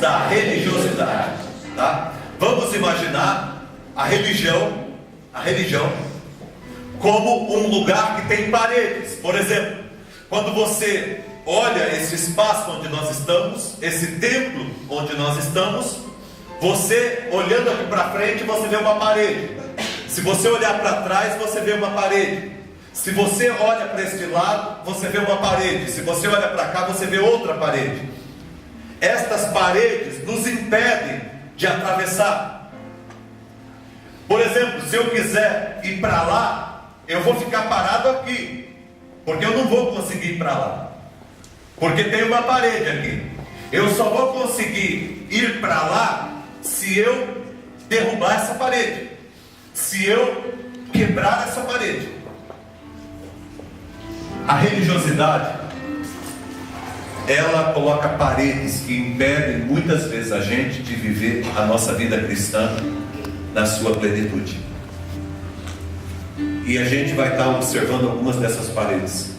Da religiosidade, tá? Vamos imaginar a religião como um lugar que tem paredes. Por exemplo, quando você olha esse espaço onde nós estamos, esse templo onde nós estamos, você olhando aqui para frente, você vê uma parede. Se você olhar para trás, você vê uma parede. Se você olha para este lado, você vê uma parede. Se você olha para cá, você vê outra parede. Estas paredes nos impedem de atravessar. Por exemplo, se eu quiser ir para lá, eu vou ficar parado aqui, porque eu não vou conseguir ir para lá, porque tem uma parede aqui. Eu só vou conseguir ir para lá se eu derrubar essa parede, se eu quebrar essa parede. A religiosidade, ela coloca paredes que impedem muitas vezes a gente de viver a nossa vida cristã na sua plenitude. E a gente vai estar observando algumas dessas paredes,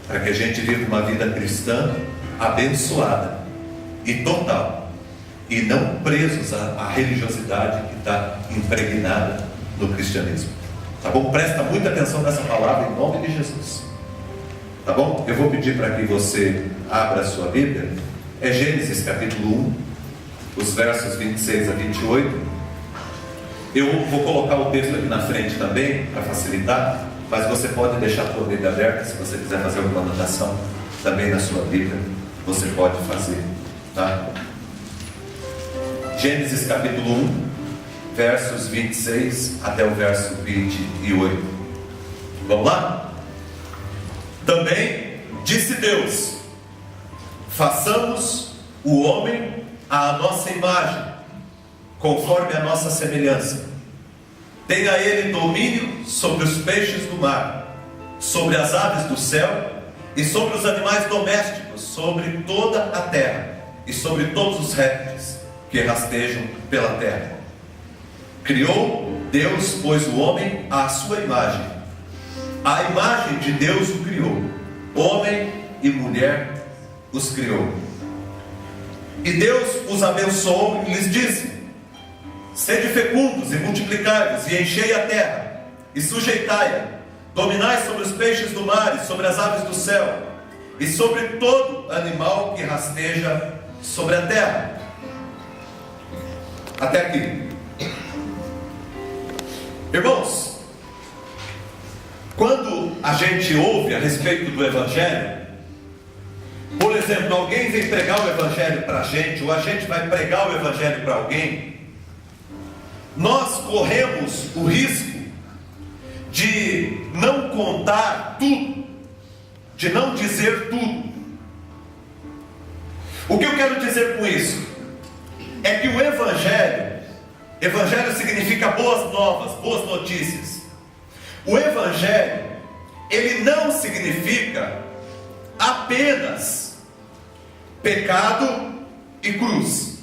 para que a gente viva uma vida cristã abençoada e total, e não presos à religiosidade que está impregnada no cristianismo. Tá bom? Presta muita atenção nessa palavra em nome de Jesus. Tá bom? Eu vou pedir para que você abra a sua Bíblia. É Gênesis capítulo 1, os versos 26 a 28. Eu vou colocar o texto aqui na frente também, para facilitar, mas você pode deixar a sua Bíblia aberta. Se você quiser fazer alguma anotação também na sua Bíblia, você pode fazer, tá? Gênesis capítulo 1, versos 26 até o verso 28. Vamos lá? Também disse Deus: façamos o homem à nossa imagem, conforme a nossa semelhança. Tenha ele domínio sobre os peixes do mar, sobre as aves do céu e sobre os animais domésticos, sobre toda a terra e sobre todos os répteis que rastejam pela terra. Criou Deus, pois, o homem à sua imagem. A imagem de Deus o criou, homem e mulher os criou. E Deus os abençoou e lhes disse: sede fecundos e multiplicai-vos, e enchei a terra, e sujeitai-a, dominai sobre os peixes do mar, e sobre as aves do céu, e sobre todo animal que rasteja sobre a terra. Até aqui. Irmãos, quando a gente ouve a respeito do Evangelho, por exemplo, alguém vem pregar o Evangelho para a gente, ou a gente vai pregar o Evangelho para alguém, nós corremos o risco de não contar tudo, de não dizer tudo. O que eu quero dizer com isso? É que o Evangelho significa boas novas, boas notícias. O Evangelho, ele não significa apenas pecado e cruz.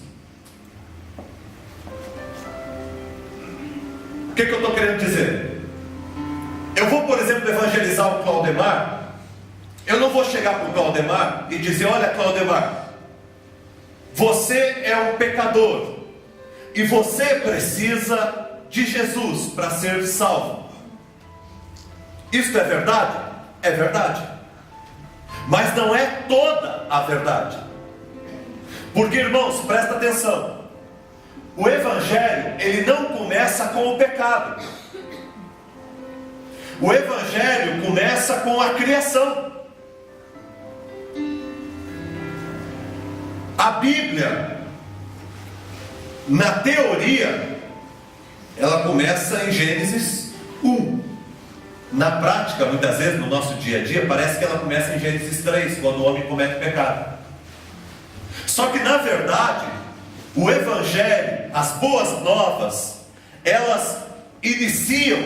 O que eu estou querendo dizer? Eu vou, por exemplo, evangelizar o Claudemar. Eu não vou chegar para o Claudemar e dizer: olha, Claudemar, você é um pecador e você precisa de Jesus para ser salvo. Isto é verdade? É verdade. Mas não é toda a verdade. Porque, irmãos, presta atenção. O Evangelho, ele não começa com o pecado. O Evangelho começa com a criação. A Bíblia, na teoria, ela começa em Gênesis 1. Na prática, muitas vezes, no nosso dia a dia, parece que ela começa em Gênesis 3, quando o homem comete pecado. Só que, na verdade, o Evangelho, as boas novas, elas iniciam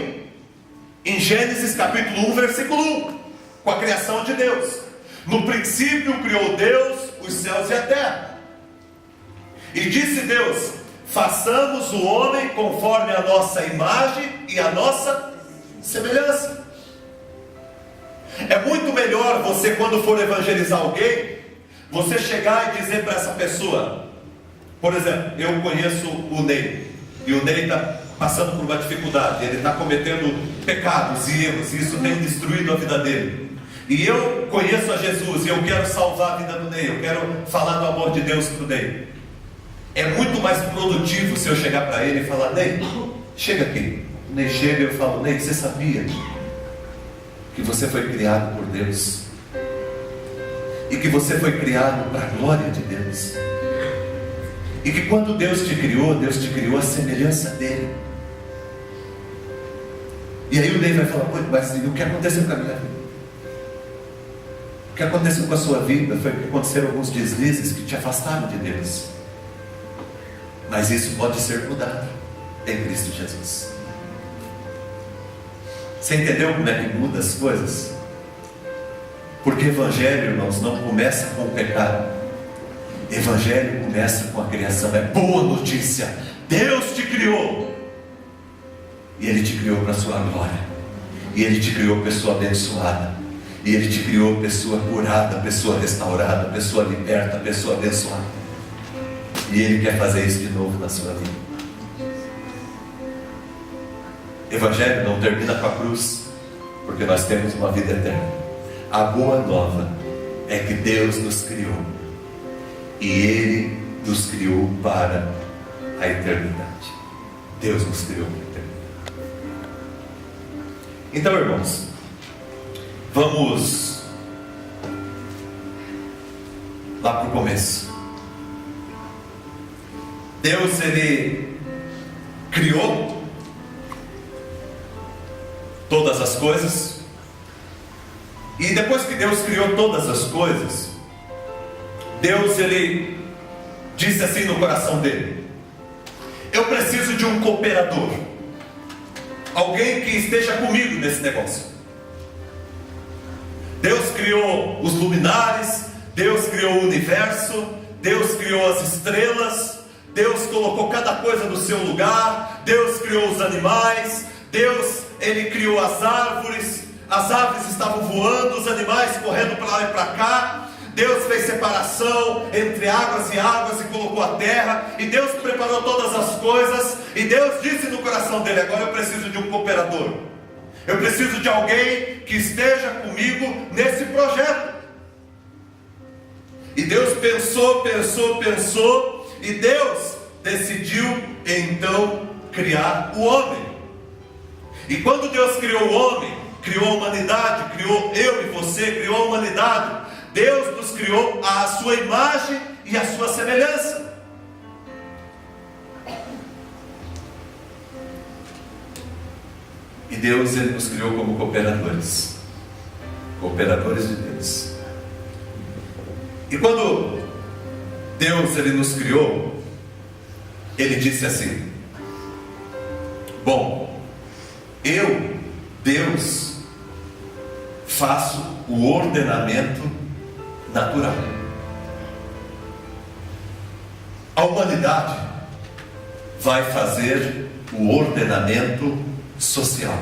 em Gênesis capítulo 1, versículo 1, com a criação de Deus. No princípio criou Deus os céus e a terra. E disse Deus: façamos o homem conforme a nossa imagem e a nossa semelhança. É muito melhor você, quando for evangelizar alguém, Você chegar e dizer para essa pessoa, por exemplo, eu conheço o Ney, e o Ney está passando por uma dificuldade, ele está cometendo pecados e erros, e isso tem destruído a vida dele. E eu conheço a Jesus, e eu quero salvar a vida do Ney, eu quero falar do amor de Deus para o Ney. É muito mais produtivo se eu chegar para ele e falar: Ney, chega aqui. O Ney chega e eu falo: Ney, você sabia que você foi criado por Deus? E que você foi criado para a glória de Deus? E que quando Deus te criou à semelhança dele. E aí o Ney vai falar: mas o que aconteceu com a minha vida? O que aconteceu com a sua vida foi que aconteceram alguns deslizes que te afastaram de Deus. Mas isso pode ser mudado em Cristo Jesus. Você entendeu como é que muda as coisas? Porque Evangelho, irmãos, não começa com o pecado. Evangelho começa com a criação. É boa notícia. Deus te criou. E Ele te criou para a sua glória. E Ele te criou pessoa abençoada. E Ele te criou pessoa curada, pessoa restaurada, pessoa liberta, pessoa abençoada. E Ele quer fazer isso de novo na sua vida. Evangelho não termina com a cruz, porque nós temos uma vida eterna. A boa nova é que Deus nos criou, e Ele nos criou para a eternidade. Deus nos criou para a eternidade. Então, irmãos, vamos lá para o começo. Deus, Ele criou todas as coisas, e depois que Deus criou todas as coisas, Deus, Ele disse assim no coração dele: eu preciso de um cooperador, alguém que esteja comigo nesse negócio. Deus criou os luminares, Deus criou o universo, Deus criou as estrelas, Deus colocou cada coisa no seu lugar, Deus criou os animais, Deus, Ele criou as aves estavam voando, os animais correndo para lá e para cá. Deus fez separação entre águas e águas e colocou a terra, e Deus preparou todas as coisas, e Deus disse no coração dele: agora eu preciso de um cooperador, eu preciso de alguém que esteja comigo nesse projeto. E Deus pensou, e Deus decidiu então criar o homem. E quando Deus criou o homem, criou a humanidade, criou eu e você, criou a humanidade, Deus nos criou à sua imagem e à sua semelhança. E Deus, Ele nos criou como cooperadores de Deus. E quando Deus, Ele nos criou, Ele disse assim: bom, eu, Deus, faço o ordenamento natural. A humanidade vai fazer o ordenamento social.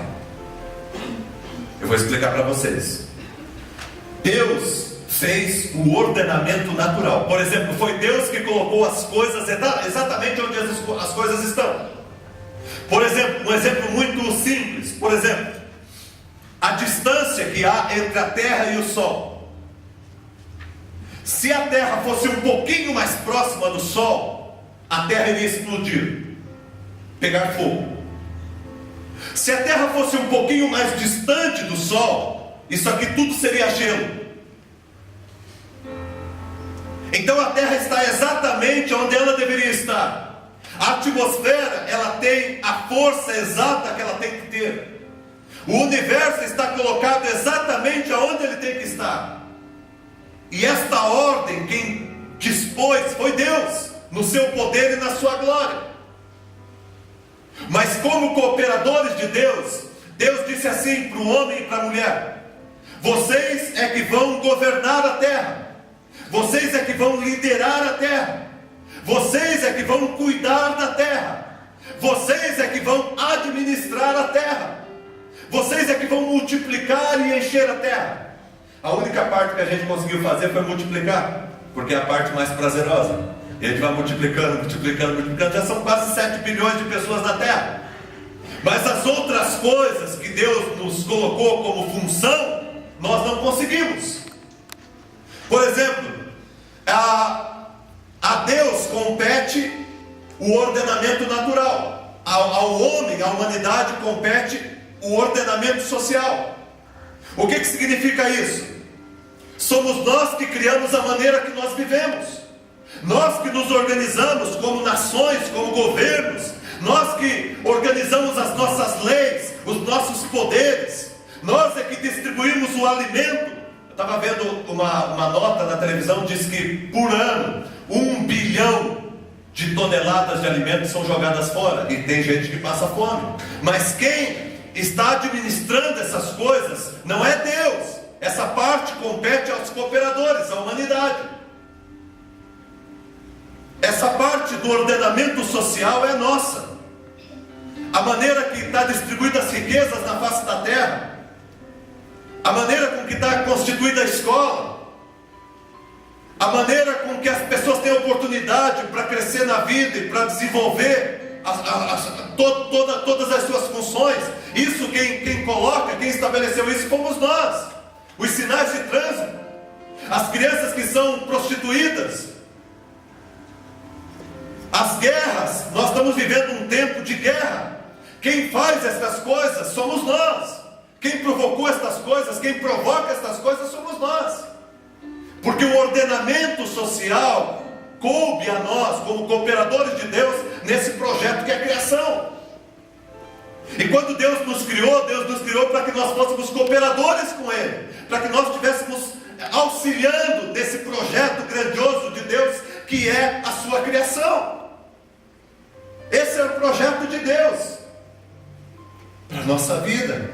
Eu vou explicar para vocês. Deus fez o ordenamento natural. Por exemplo, foi Deus que colocou as coisas exatamente onde as coisas estão. Por exemplo, um exemplo muito simples. Por exemplo, a distância que há entre a Terra e o Sol. Se a Terra fosse um pouquinho mais próxima do Sol, a Terra iria explodir, pegar fogo. Se a Terra fosse um pouquinho mais distante do Sol, isso aqui tudo seria gelo. Então a Terra está exatamente onde ela deveria estar. A atmosfera, ela tem a força exata que ela tem que ter. O universo está colocado exatamente aonde ele tem que estar. E esta ordem, quem dispôs foi Deus, no seu poder e na sua glória. Mas como cooperadores de Deus, Deus disse assim para o homem e para a mulher: vocês é que vão governar a terra, vocês é que vão liderar a terra, vocês é que vão cuidar da terra, vocês é que vão administrar a terra, vocês é que vão multiplicar e encher a terra. A única parte que a gente conseguiu fazer foi multiplicar. porque é a parte mais prazerosa. E a gente vai multiplicando, multiplicando, multiplicando. Já são quase 7 bilhões de pessoas na Terra. Mas as outras coisas que Deus nos colocou como função, nós não conseguimos. Por exemplo, a Deus compete o ordenamento natural. Ao homem, à humanidade, compete o ordenamento social. O que significa isso? Somos nós que criamos a maneira que nós vivemos. Nós que nos organizamos como nações, como governos. Nós que organizamos as nossas leis, os nossos poderes. Nós é que distribuímos o alimento. Eu estava vendo uma nota na televisão, diz que por ano 1 bilhão de toneladas de alimentos são jogadas fora. E tem gente que passa fome. Mas quem está administrando essas coisas não é Deus. Essa parte compete aos cooperadores, à humanidade. Essa parte do ordenamento social é nossa. A maneira que está distribuída as riquezas na face da terra, a maneira com que está constituída a escola, a maneira com que as pessoas têm oportunidade para crescer na vida e para desenvolver todas as suas funções, isso quem coloca, quem estabeleceu isso fomos nós. Os sinais de trânsito, as crianças que são prostituídas, as guerras. Nós estamos vivendo um tempo de guerra. Quem faz essas coisas somos nós. Quem provocou estas coisas, quem provoca estas coisas somos nós. Porque o ordenamento social coube a nós, como cooperadores de Deus, nesse projeto que é a criação. E quando Deus nos criou para que nós fôssemos cooperadores com Ele, para que nós estivéssemos auxiliando desse projeto grandioso de Deus, que é a sua criação. Esse é o projeto de Deus para a nossa vida.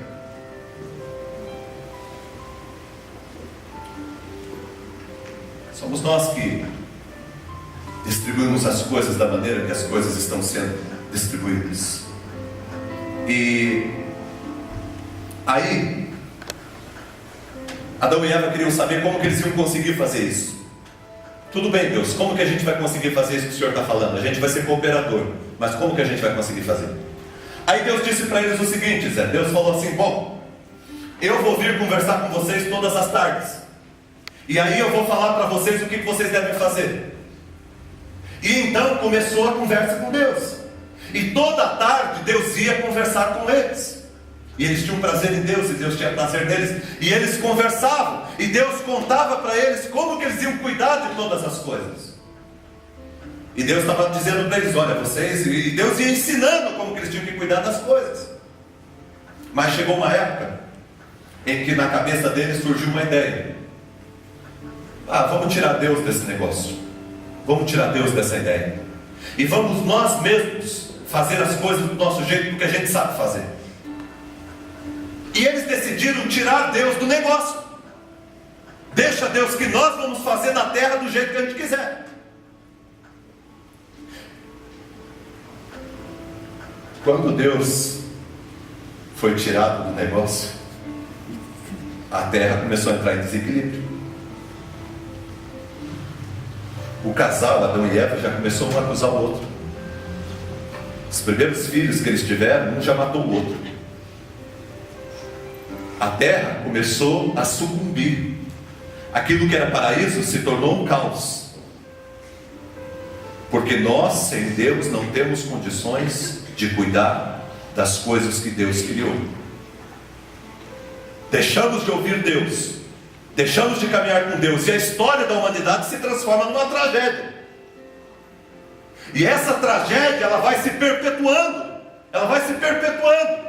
Somos nós que distribuímos as coisas da maneira que as coisas estão sendo distribuídas. E aí, Adão e Eva queriam saber como que eles iam conseguir fazer isso. Tudo bem, Deus, como que a gente vai conseguir fazer isso que o Senhor está falando? A gente vai ser cooperador, mas como que a gente vai conseguir fazer? Aí Deus disse para eles o seguinte, Zé, Deus falou assim, bom, eu vou vir conversar com vocês todas as tardes, e aí eu vou falar para vocês o que vocês devem fazer. E então começou a conversa com Deus, e toda tarde Deus ia conversar com eles, e eles tinham prazer em Deus, e Deus tinha prazer neles, e eles conversavam, e Deus contava para eles como que eles iam cuidar de todas as coisas. E Deus estava dizendo para eles, olha, vocês, e Deus ia ensinando como que eles tinham que cuidar das coisas. Mas chegou uma época em que na cabeça deles surgiu uma ideia. Vamos tirar Deus desse negócio, vamos tirar Deus dessa ideia, e vamos nós mesmos fazer as coisas do nosso jeito, do que a gente sabe fazer. E eles decidiram tirar Deus do negócio. Deixa Deus, que nós vamos fazer na terra do jeito que a gente quiser. Quando Deus foi tirado do negócio, a terra começou a entrar em desequilíbrio. O casal, Adão e Eva, já começou um a acusar o outro. Os primeiros filhos que eles tiveram, um já matou o outro. A terra começou a sucumbir. Aquilo que era paraíso se tornou um caos. Porque nós, sem Deus, não temos condições de cuidar das coisas que Deus criou. Deixamos de ouvir Deus, deixamos de caminhar com Deus, e a história da humanidade se transforma numa tragédia. E essa tragédia, ela vai se perpetuando. Ela vai se perpetuando.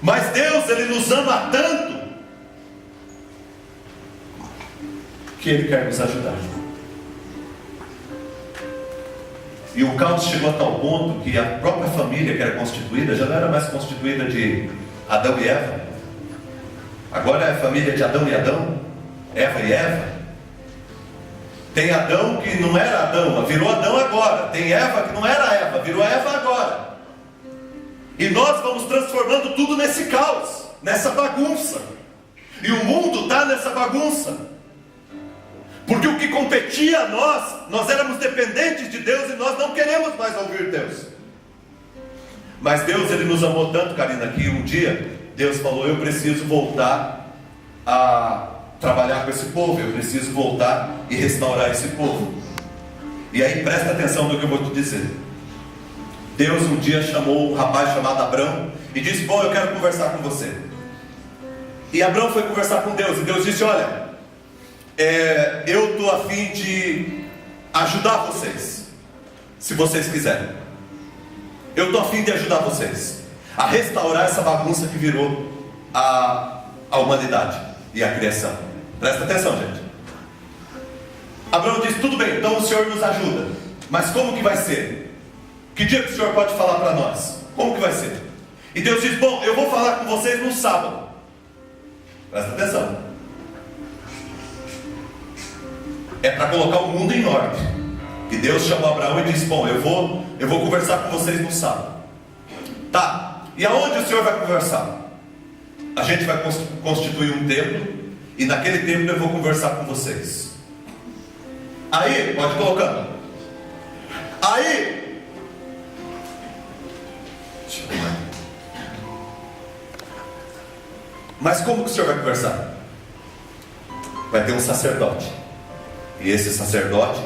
Mas Deus, Ele nos ama tanto, que Ele quer nos ajudar. E o caos chegou a tal ponto que a própria família que era constituída, já não era mais constituída de Adão e Eva. Agora é a família de Adão e Adão, Eva e Eva. Tem Adão que não era Adão, virou Adão agora. Tem Eva que não era Eva, virou Eva agora. E nós vamos transformando tudo nesse caos, nessa bagunça. E o mundo está nessa bagunça. Porque o que competia a nós éramos dependentes de Deus e nós não queremos mais ouvir Deus. Mas Deus, Ele nos amou tanto, Karina, que um dia Deus falou: eu preciso voltar a trabalhar com esse povo, eu preciso voltar e restaurar esse povo. E aí presta atenção no que eu vou te dizer. Deus um dia chamou um rapaz chamado Abrão e disse: bom, eu quero conversar com você. E Abrão foi conversar com Deus, e Deus disse: olha, eu estou a fim de ajudar vocês, se vocês quiserem. Eu estou a fim de ajudar vocês a restaurar essa bagunça que virou a humanidade e a criação. Presta atenção, gente. Abraão disse: tudo bem, então o Senhor nos ajuda, mas como que vai ser? Que dia que o Senhor pode falar para nós? Como que vai ser? E Deus diz: bom, eu vou falar com vocês no sábado. Presta atenção. É para colocar o mundo em ordem. E Deus chamou Abraão e disse: bom, eu vou conversar com vocês no sábado. Tá, e aonde o Senhor vai conversar? A gente vai constituir um templo, e naquele templo eu vou conversar com vocês. Aí, pode colocar. Aí, mas como que o Senhor vai conversar? Vai ter um sacerdote, e esse sacerdote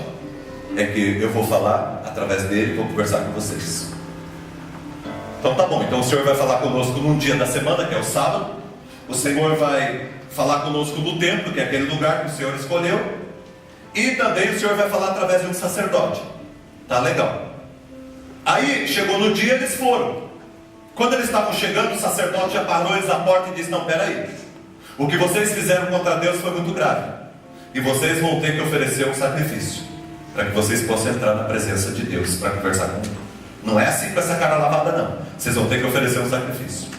é que eu vou falar através dele, vou conversar com vocês. Então tá bom, então o Senhor vai falar conosco num dia da semana, que é o sábado. O Senhor vai falar conosco no templo, que é aquele lugar que o Senhor escolheu. E também o Senhor vai falar através de um sacerdote. Tá legal. Aí chegou no dia, eles foram. Quando eles estavam chegando, o sacerdote já parou eles à porta e disse: não, peraí, o que vocês fizeram contra Deus foi muito grave, e vocês vão ter que oferecer um sacrifício para que vocês possam entrar na presença de Deus para conversar com Ele. Não é assim com essa cara lavada, não. Vocês vão ter que oferecer um sacrifício.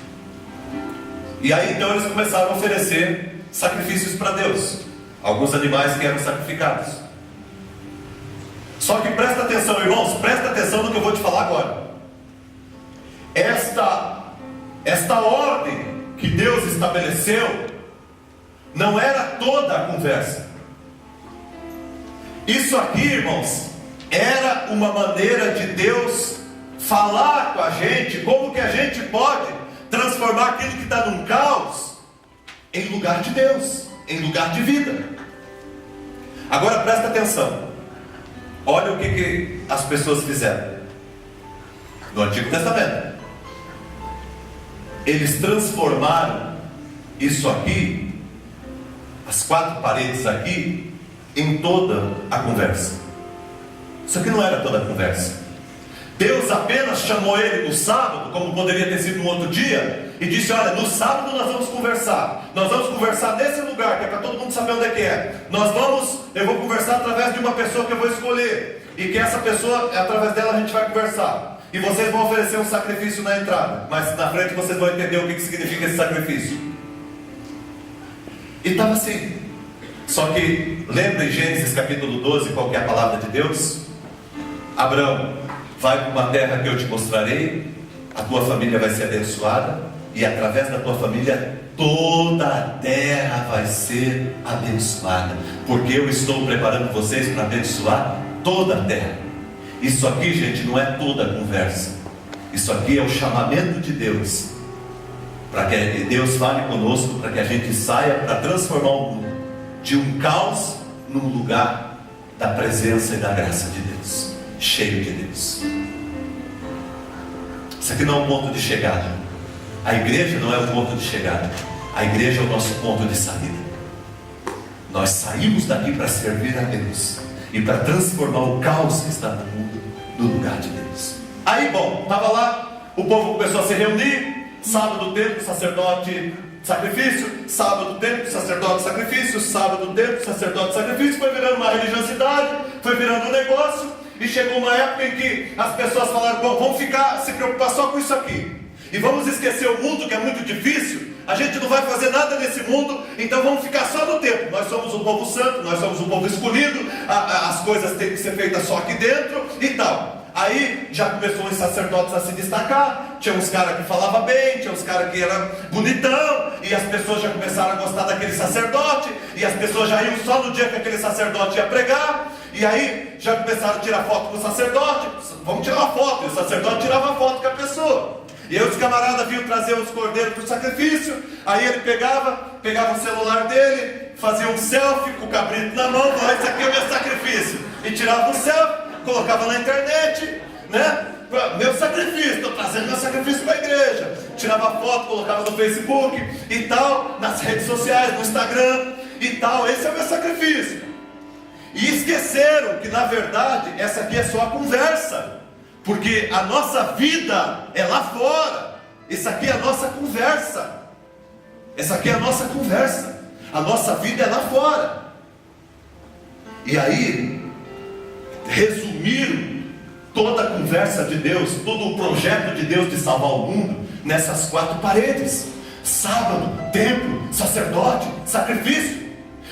E aí então eles começaram a oferecer sacrifícios para Deus. Alguns animais que eram sacrificados. Só que presta atenção, irmãos, presta atenção no que eu vou te falar agora. Esta ordem que Deus estabeleceu não era toda a conversa. Isso aqui, irmãos, era uma maneira de Deus falar com a gente como que a gente pode transformar aquilo que está num caos em lugar de Deus, em lugar de vida. Agora presta atenção. Olha o que as pessoas fizeram no Antigo Testamento. Eles transformaram isso aqui, as 4 paredes aqui, em toda a conversa. Isso aqui não era toda a conversa. Deus apenas chamou ele no sábado, como poderia ter sido um outro dia, e disse: olha, no sábado nós vamos conversar. Nós vamos conversar nesse lugar, que é para todo mundo saber onde é que é. Eu vou conversar através de uma pessoa que eu vou escolher, e que essa pessoa, através dela a gente vai conversar. E vocês vão oferecer um sacrifício na entrada, mas na frente vocês vão entender o que significa esse sacrifício. E estava assim. Só que, lembra em Gênesis capítulo 12, qual que é a palavra de Deus? Abraão, vai para uma terra que eu te mostrarei, a tua família vai ser abençoada, e através da tua família toda a terra vai ser abençoada, porque eu estou preparando vocês para abençoar toda a terra. Isso aqui, gente, não é toda a conversa. Isso aqui é o chamamento de Deus, para que Deus fale conosco, para que a gente saia para transformar o mundo de um caos num lugar da presença e da graça de Deus, cheio de Deus. Isso aqui não é um ponto de chegada. A igreja não é um ponto de chegada. A igreja é o nosso ponto de saída. Nós saímos daqui para servir a Deus e para transformar o caos que está no mundo no lugar de Deus. Aí, bom, estava lá, o povo começou a se reunir. Sábado, templo, sacerdote, sacrifício. Sábado, templo, sacerdote, sacrifício. Sábado, templo, sacerdote, sacrifício. Foi virando uma religiosidade, foi virando um negócio. E chegou uma época em que as pessoas falaram: bom, vamos se preocupar só com isso aqui, e vamos esquecer o mundo, que é muito difícil. A gente não vai fazer nada nesse mundo, então vamos ficar só no templo. Nós somos um povo santo, nós somos um povo escolhido, as coisas têm que ser feitas só aqui dentro e tal. Aí já começou os sacerdotes a se destacar. Tinha uns caras que falavam bem, tinha uns caras que eram bonitão, e as pessoas já começaram a gostar daquele sacerdote, e as pessoas já iam só no dia que aquele sacerdote ia pregar, e aí já começaram a tirar foto com o sacerdote. Vamos tirar uma foto, e o sacerdote tirava a foto com a pessoa. E aí os camaradas vinham trazer os cordeiros para o sacrifício, aí ele pegava o celular dele, fazia um selfie com o cabrito na mão, falava: esse aqui é o meu sacrifício, e tirava um selfie, colocava na internet, né? Meu sacrifício, estou trazendo meu sacrifício para a igreja. Tirava foto, colocava no Facebook e tal, nas redes sociais, no Instagram e tal. Esse é o meu sacrifício. E esqueceram que na verdade essa aqui é só a conversa, porque a nossa vida é lá fora. Isso aqui é a nossa conversa. Essa aqui é a nossa conversa. A nossa vida é lá fora. E aí resumiram toda a conversa de Deus, todo o projeto de Deus de salvar o mundo nessas 4 paredes: sábado, templo, sacerdote, sacrifício.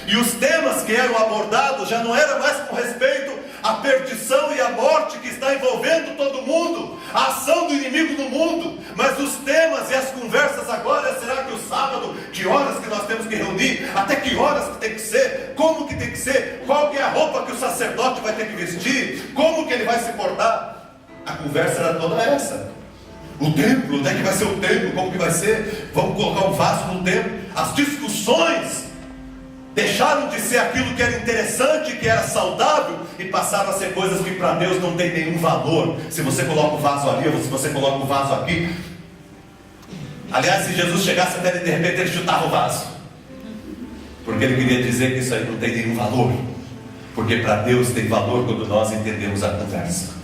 E os temas que eram abordados já não era mais com respeito à perdição e à morte que está envolvendo todo mundo, a ação do inimigo no mundo, mas os temas e as conversas agora: será que o sábado, que horas que nós temos que reunir, até que horas que tem que ser, como que tem que ser, qual que é a roupa que o sacerdote vai ter que vestir, como que ele vai se portar. A conversa era toda essa. O templo, onde é que vai ser o templo, como que vai ser, vamos colocar um vaso no templo. As discussões deixaram de ser aquilo que era interessante, que era saudável, e passaram a ser coisas que para Deus não tem nenhum valor. Se você coloca o vaso ali, ou se você coloca o vaso aqui. Aliás, se Jesus chegasse até de repente, ele chutava o vaso, porque ele queria dizer que isso aí não tem nenhum valor. Porque para Deus tem valor quando nós entendemos a conversa.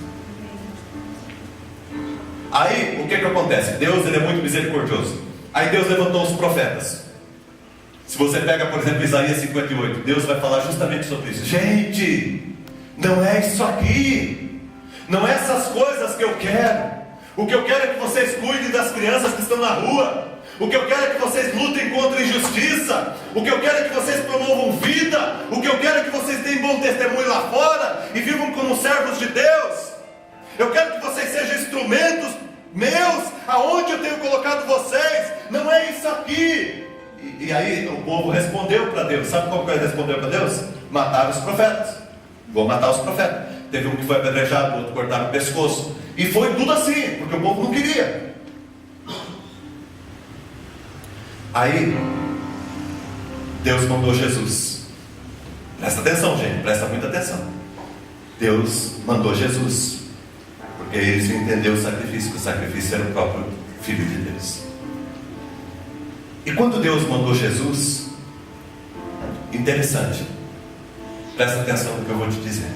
Aí, o que acontece? Deus, ele é muito misericordioso. Aí Deus levantou os profetas. Se você pega, por exemplo, Isaías 58, Deus vai falar justamente sobre isso. Gente, não é isso aqui, não é essas coisas que eu quero. O que eu quero é que vocês cuidem das crianças que estão na rua. O que eu quero é que vocês lutem contra a injustiça. O que eu quero é que vocês promovam vida. O que eu quero é que vocês tenham bom testemunho lá fora e vivam como servos de Deus. Eu quero que vocês sejam instrumentos meus, aonde eu tenho colocado vocês. Não é isso aqui. E aí o povo respondeu para Deus. Sabe como que ele respondeu para Deus? Mataram os profetas. Vou matar os profetas. Teve um que foi apedrejado, outro cortaram o pescoço. E foi tudo assim, porque o povo não queria. Aí Deus mandou Jesus. Presta atenção, gente, presta muita atenção. Deus mandou Jesus, porque eles entenderam o sacrifício, que o sacrifício era o próprio Filho de Deus. E quando Deus mandou Jesus, interessante, presta atenção no que eu vou te dizer.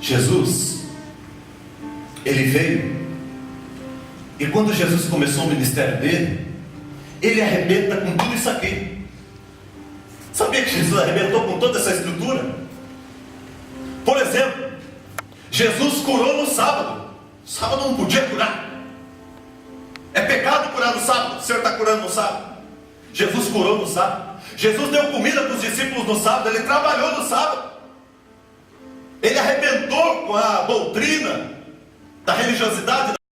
Jesus, ele veio, e quando Jesus começou o ministério dele, ele arrebenta com tudo isso aqui. Sabia que Jesus arrebentou com toda essa estrutura? Por exemplo, Jesus curou no sábado. Sábado não podia curar. É pecado curar no sábado. O Senhor está curando no sábado. Jesus curou no sábado. Jesus deu comida para os discípulos no sábado. Ele trabalhou no sábado. Ele arrebentou com a doutrina da religiosidade